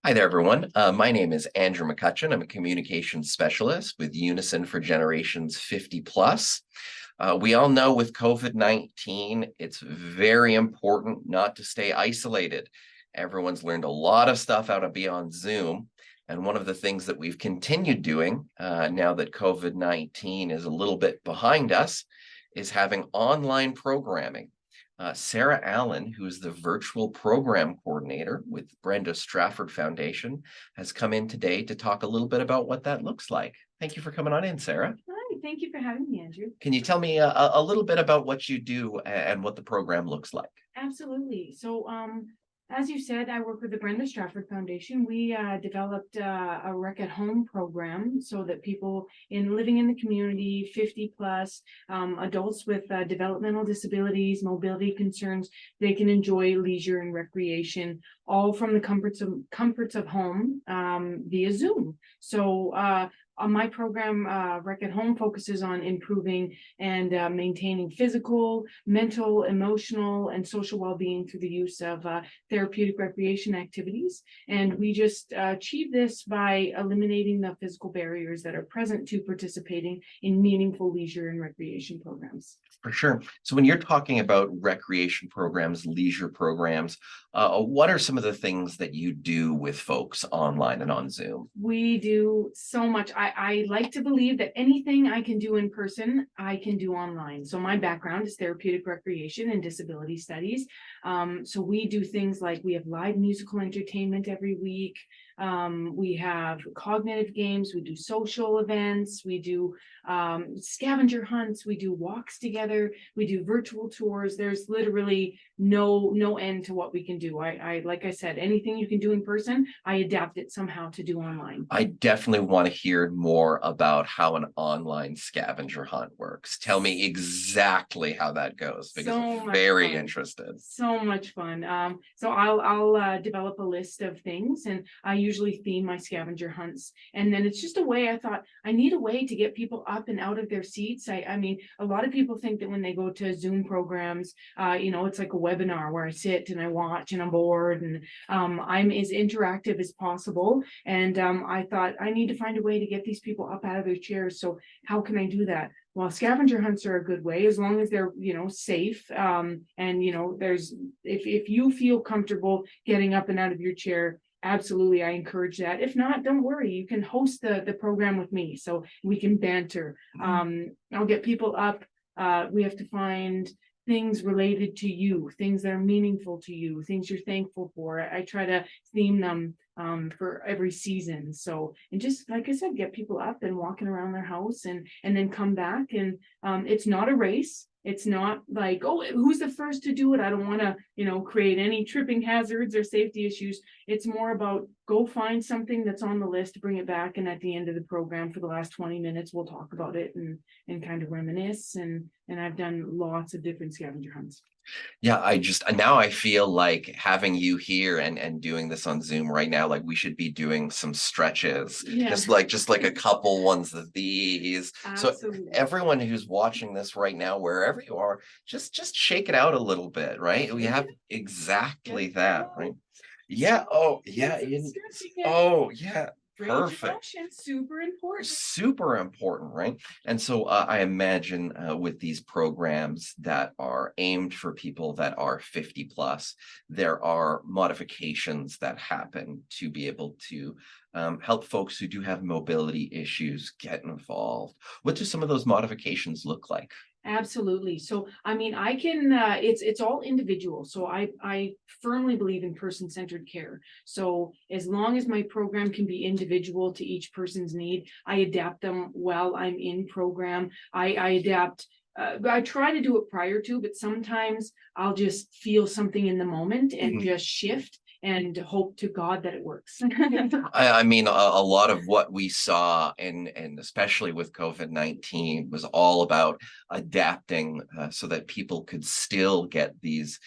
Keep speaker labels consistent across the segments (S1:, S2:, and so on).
S1: Hi there, everyone. My name is Andrew McCutcheon. I'm a communications specialist with Unison for Generations 50 plus. We all know with COVID-19, it's very important not to stay isolated. Everyone's learned a lot of stuff how to be on Zoom. And one of the things that we've continued doing now that COVID-19 is a little bit behind us is having online programming. Sarah Allen, who is the virtual program coordinator with Brenda Strafford Foundation, has come in today to talk a little bit about what that looks like. Thank you for coming on in, Sarah.
S2: Hi, thank you for having me, Andrew.
S1: Can you tell me a little bit about what you do and what the program looks like?
S2: Absolutely. As you said, I work with the Brenda Strafford Foundation. We developed a Rec at Home program so that people living in the community, 50 plus, adults with developmental disabilities, mobility concerns, they can enjoy leisure and recreation, all from the comforts of home via Zoom. On my program, Rec at Home focuses on improving and maintaining physical, mental, emotional, and social well-being through the use of therapeutic recreation activities. And we just achieve this by eliminating the physical barriers that are present to participating in meaningful leisure and recreation programs.
S1: For sure. So when you're talking about recreation programs, leisure programs, what are some of the things that you do with folks online and on Zoom?
S2: We do so much. I like to believe that anything I can do in person, I can do online. So my background is therapeutic recreation and disability studies. So we do things like we have live musical entertainment every week. We have cognitive games, we do social events, we do scavenger hunts, we do walks together, we do virtual tours. There's literally no end to what we can do. I like I said, anything you can do in person, I adapt it somehow to do online.
S1: I definitely want to hear more about how an online scavenger hunt works. Tell me exactly how that goes because I'm very interested.
S2: So much fun. So I'll develop a list of things, and I usually theme my scavenger hunts. And then it's just a way I thought I need a way to get people up and out of their seats. I mean, a lot of people think that when they go to Zoom programs, it's like a webinar where I sit and I watch and I'm bored, and I'm as interactive as possible. And I thought I need to find a way to get these people up out of their chairs. So how can I do that? Well, scavenger hunts are a good way as long as they're, safe. There's if you feel comfortable getting up and out of your chair, absolutely, I encourage that. If not, don't worry, you can host the program with me so we can banter. I'll get people up. We have to find things related to you, things that are meaningful to you, things you're thankful for. I try to theme them for every season. So, and just like I said, get people up and walking around their house, and then come back. And it's not a race. It's not like, oh, who's the first to do it? I don't want to, create any tripping hazards or safety issues. It's more about go find something that's on the list, bring it back. And at the end of the program for the last 20 minutes, we'll talk about it and kind of reminisce. And I've done lots of different scavenger hunts.
S1: Yeah, now I feel like having you here and doing this on Zoom right now, like we should be doing some stretches,
S2: Yeah,
S1: just like a couple ones of these. So
S2: absolutely.
S1: everyone who's watching this right now, wherever you are, just shake it out a little bit, right? We have exactly that, right? Yeah. Oh, yeah. Oh, yeah. Perfect.
S2: Super important.
S1: Super important, right? And so I imagine with these programs that are aimed for people that are 50 plus, there are modifications that happen to be able to help folks who do have mobility issues get involved. What do some of those modifications look like?
S2: Absolutely. So, I mean, I can, it's all individual. So I firmly believe in person-centered care. So as long as my program can be individual to each person's need, I adapt them while I'm in program. I adapt. I try to do it prior to, but sometimes I'll just feel something in the moment and just shift and hope to God that it works.
S1: I mean, a lot of what we saw, and especially with COVID-19, was all about adapting so that people could still get these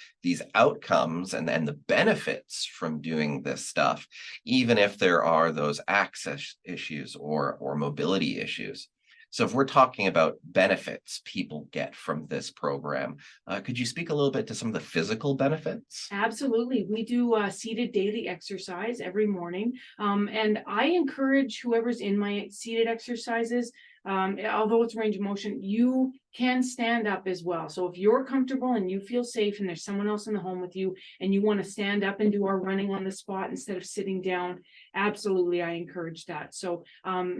S1: outcomes and the benefits from doing this stuff, even if there are those access issues or mobility issues. So if we're talking about benefits people get from this program, could you speak a little bit to some of the physical benefits?
S2: Absolutely. We do seated daily exercise every morning. And I encourage whoever's in my seated exercises, although it's range of motion, you can stand up as well. So if you're comfortable and you feel safe and there's someone else in the home with you and you want to stand up and do our running on the spot instead of sitting down, absolutely, I encourage that. So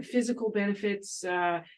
S2: physical benefits,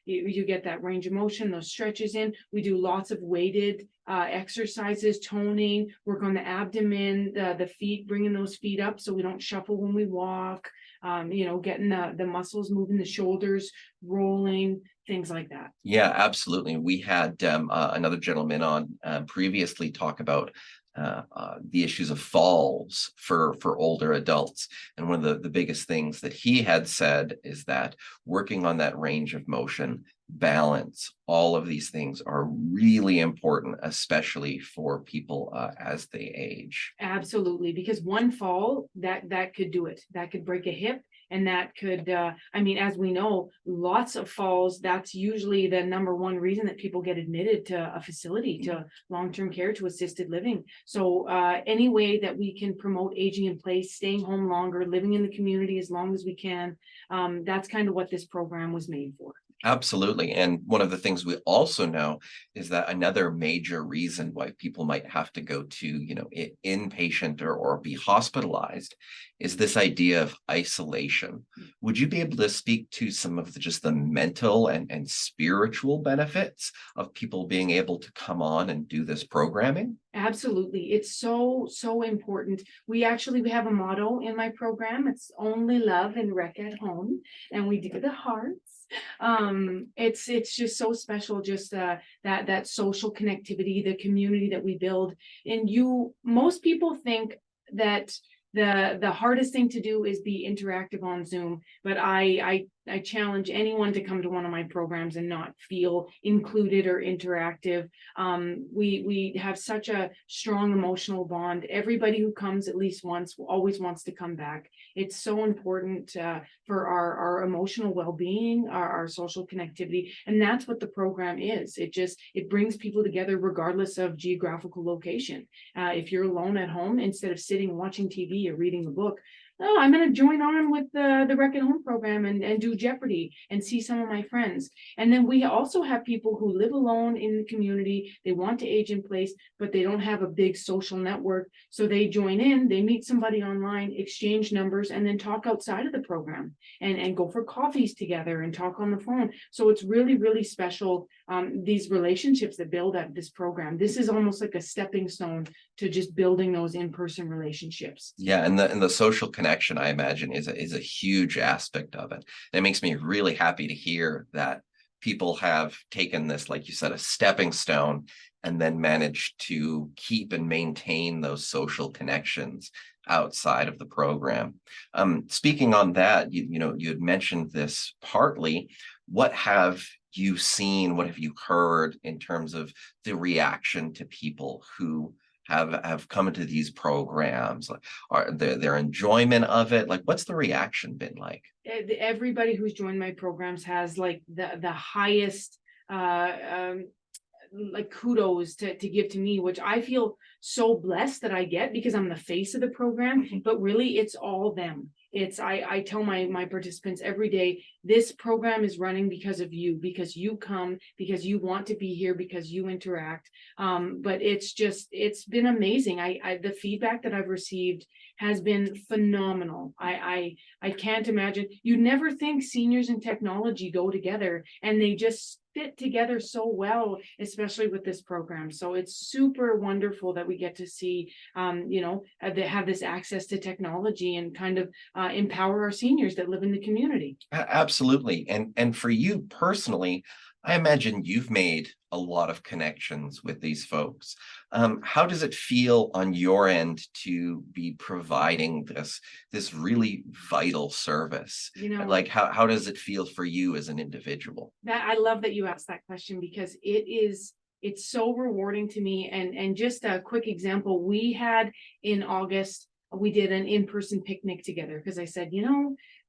S2: you get that range of motion, those stretches in. We do lots of weighted exercises, toning, work on the abdomen, the feet, bringing those feet up so we don't shuffle when we walk, getting the muscles moving, the shoulders rolling, things like that.
S1: Yeah, absolutely. We had another gentleman on previously talk about the issues of falls for older adults. And one of the biggest things that he had said is that working on that range of motion, balance, all of these things are really important, especially for people as they age.
S2: Absolutely, because one fall that could do it. That could break a hip, and that could, I mean, as we know, lots of falls. That's usually the number one reason that people get admitted to a facility, to long-term care, to assisted living. So any way that we can promote aging in place, staying home longer, living in the community as long as we can, that's kind of what this program was made for.
S1: Absolutely. And one of the things we also know is that another major reason why people might have to go to, inpatient or be hospitalized is this idea of isolation. Would you be able to speak to some of just the mental and spiritual benefits of people being able to come on and do this programming?
S2: Absolutely. It's so important. We have a motto in my program. It's only love and rec at home. And we do the hearts. It's just so special, just that social connectivity, the community that we build. And most people think that the hardest thing to do is be interactive on Zoom, but I challenge anyone to come to one of my programs and not feel included or interactive. We have such a strong emotional bond. Everybody who comes at least once always wants to come back. It's so important for our emotional well-being, our social connectivity, and that's what the program is. It brings people together regardless of geographical location. If you're alone at home, instead of sitting watching TV or reading a book, oh, I'm going to join on with the Rec at Home program and do Jeopardy and see some of my friends. And then we also have people who live alone in the community. They want to age in place, but they don't have a big social network. So they join in, they meet somebody online, exchange numbers, and then talk outside of the program and go for coffees together and talk on the phone. So it's really, really special, these relationships that build at this program. This is almost like a stepping stone to just building those in-person relationships.
S1: Yeah, and the social connection, I imagine, is a huge aspect of it. And it makes me really happy to hear that people have taken this, like you said, a stepping stone, and then managed to keep and maintain those social connections outside of the program. Speaking on that, you had mentioned this partly. What have you seen? What have you heard in terms of the reaction to people who have come into these programs, like are their enjoyment of it, like what's the reaction been like?
S2: Everybody who's joined my programs has like the highest like kudos to give to me, which I feel so blessed that I get because I'm the face of the program, but really it's all them. I tell my participants every day, this program is running because of you, because you come, because you want to be here, because you interact. But it's been amazing. The feedback that I've received has been phenomenal. I can't imagine. You'd never think seniors and technology go together, and they just fit together so well, especially with this program. So it's super wonderful that we get to see, they have this access to technology and kind of empower our seniors that live in the community.
S1: Absolutely. And for you personally, I imagine you've made a lot of connections with these folks. How does it feel on your end to be providing this really vital service? Like how does it feel for you as an individual?
S2: That I love that you asked that question because it's so rewarding to me. And just a quick example, we had in August, we did an in-person picnic together because I said,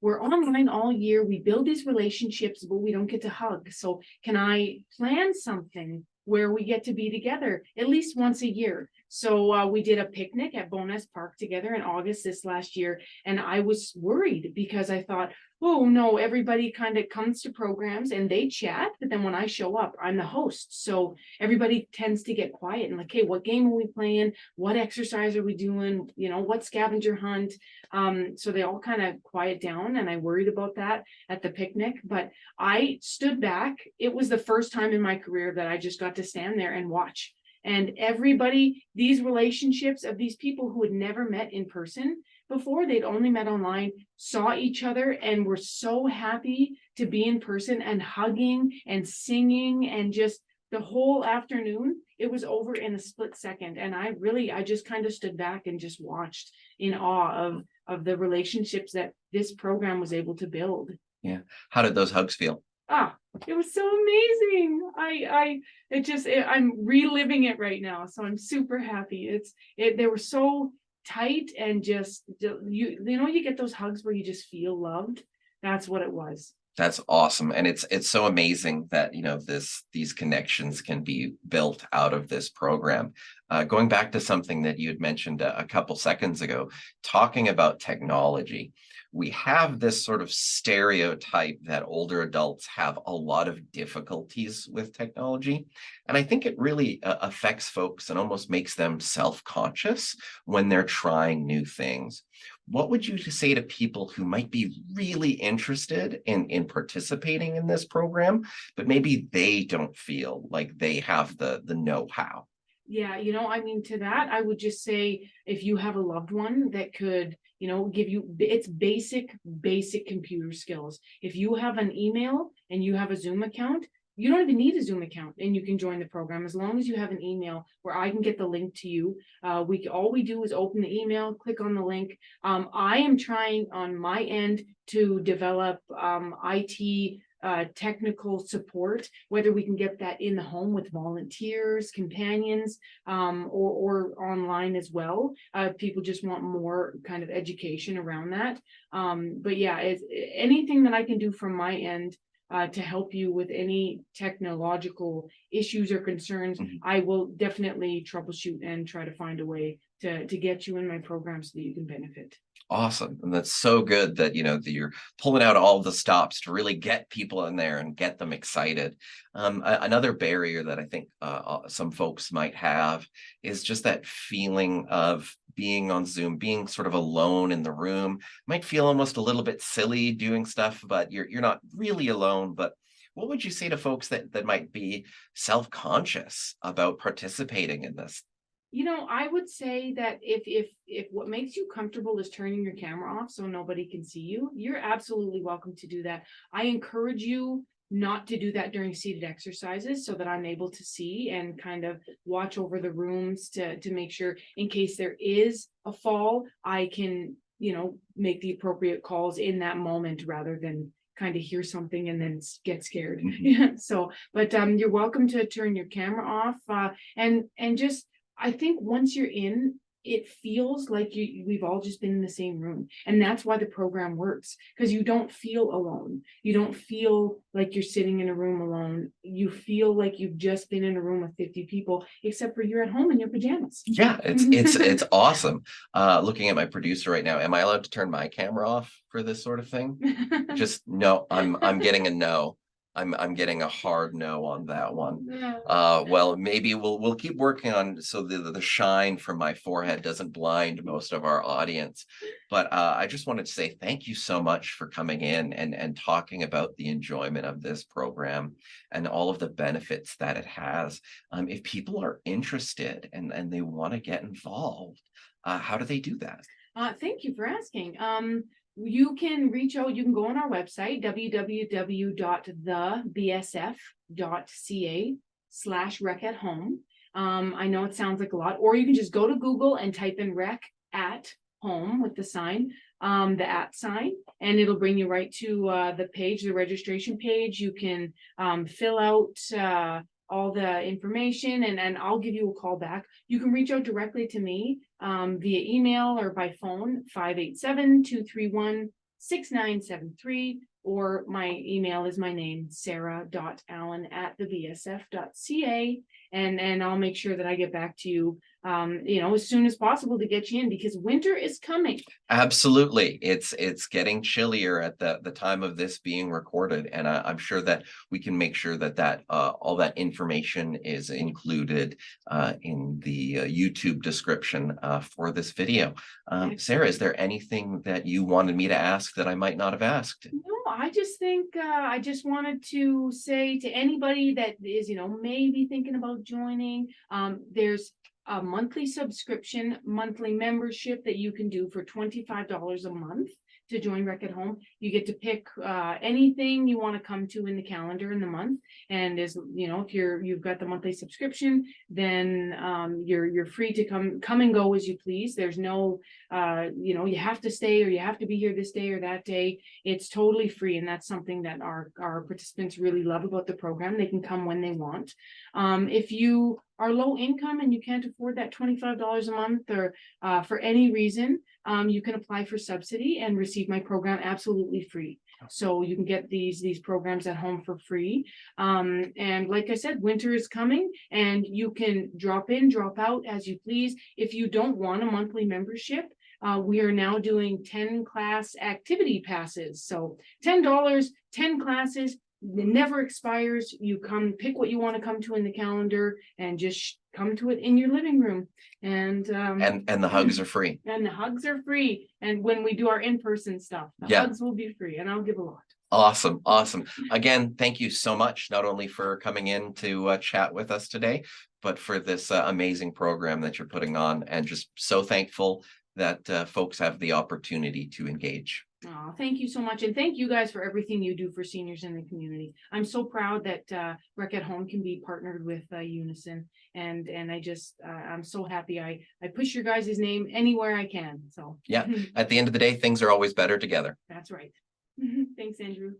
S2: we're online all year. We build these relationships, but we don't get to hug. So can I plan something where we get to be together at least once a year? So we did a picnic at Bowness Park together in August this last year. And I was worried because I thought, oh no, everybody kind of comes to programs and they chat, but then when I show up, I'm the host. So everybody tends to get quiet and like, hey, what game are we playing? What exercise are we doing? You know, what scavenger hunt? So they all kind of quiet down, and I worried about that at the picnic, but I stood back. It was the first time in my career that I just got to stand there and watch. And everybody, these relationships of these people who had never met in person before, they'd only met online, saw each other and were so happy to be in person and hugging and singing, and just the whole afternoon, it was over in a split second. And I just kind of stood back and just watched in awe of the relationships that this program was able to build.
S1: Yeah. How did those hugs feel?
S2: It was so amazing. I'm reliving it right now. So I'm super happy. They were so tight and just, you get those hugs where you just feel loved. That's what it was.
S1: That's awesome. And it's so amazing that, these connections can be built out of this program. Going back to something that you had mentioned a couple seconds ago, talking about technology, we have this sort of stereotype that older adults have a lot of difficulties with technology. And I think it really affects folks and almost makes them self-conscious when they're trying new things. What would you say to people who might be really interested in participating in this program, but maybe they don't feel like they have the know-how?
S2: Yeah, to that, I would just say if you have a loved one that could, give you it's basic computer skills. If you have an email and you have a Zoom account, you don't even need a Zoom account and you can join the program as long as you have an email where I can get the link to you. All we do is open the email, click on the link. I am trying on my end to develop IT technical support, whether we can get that in the home with volunteers, companions, or online as well. People just want more kind of education around that. But yeah, anything that I can do from my end to help you with any technological issues or concerns, I will definitely troubleshoot and try to find a way to get you in my program so that you can benefit.
S1: Awesome. And that's so good that, that you're pulling out all the stops to really get people in there and get them excited. Another barrier that I think some folks might have is just that feeling of being on Zoom, being sort of alone in the room. Might feel almost a little bit silly doing stuff, but you're not really alone. But what would you say to folks that might be self-conscious about participating in this?
S2: I would say that if what makes you comfortable is turning your camera off so nobody can see you, you're absolutely welcome to do that. I encourage you not to do that during seated exercises so that I'm able to see and kind of watch over the rooms to make sure in case there is a fall, I can, make the appropriate calls in that moment rather than kind of hear something and then get scared. But you're welcome to turn your camera off and just I think once you're in, it feels like we've all just been in the same room. And that's why the program works, because you don't feel alone. You don't feel like you're sitting in a room alone. You feel like you've just been in a room with 50 people, except for you're at home in your pajamas.
S1: Yeah, it's awesome. Looking at my producer right now, am I allowed to turn my camera off for this sort of thing? Just no, I'm getting a no. I'm getting a hard no on that one. Well, maybe we'll keep working on so the shine from my forehead doesn't blind most of our audience. But I just wanted to say thank you so much for coming in and talking about the enjoyment of this program and all of the benefits that it has. If people are interested and they want to get involved, how do they do that?
S2: Thank you for asking. You can reach out, you can go on our website, www.thebsf.ca/rec at home. I know it sounds like a lot, or you can just go to Google and type in rec at home with the sign, the at sign, and it'll bring you right to the page, the registration page. You can fill out all the information and I'll give you a call back. You can reach out directly to me via email or by phone, 587-231 6973, or my email is my name, sarah.allen@thevsf.ca. And I'll make sure that I get back to you, as soon as possible to get you in, because winter is coming.
S1: Absolutely. It's getting chillier at the time of this being recorded, and I'm sure that we can make sure that all that information is included in the YouTube description for this video. Sarah, is there anything that you wanted me to ask that I might not have asked?
S2: No, I just think I just wanted to say to anybody that is, maybe thinking about joining, there's a monthly subscription, monthly membership that you can do for $25 a month to join Rec at Home. You get to pick anything you want to come to in the calendar in the month. And if you've got the monthly subscription, then you're free to come and go as you please. There's no you have to stay or you have to be here this day or that day. It's totally free, and that's something that our participants really love about the program. They can come when they want. If you are low income and you can't afford that $25 a month, or for any reason, you can apply for subsidy and receive my program absolutely free. So you can get these programs at home for free. And like I said, winter is coming, and you can drop in, drop out as you please. If you don't want a monthly membership, we are now doing 10 class activity passes. So $10, 10 classes. It never expires. You come pick what you want to come to in the calendar and just come to it in your living room. And
S1: the hugs are free.
S2: And the hugs are free. And when we do our in-person stuff, the hugs will be free, and I'll give a lot.
S1: Awesome. Again, thank you so much, not only for coming in to chat with us today, but for this amazing program that you're putting on, and just so thankful that folks have the opportunity to engage.
S2: Oh, thank you so much. And thank you guys for everything you do for seniors in the community. I'm so proud that Rec at Home can be partnered with Unison. And I'm so happy I push your guys' name anywhere I can. So
S1: yeah, at the end of the day, things are always better together.
S2: That's right. Thanks, Andrew.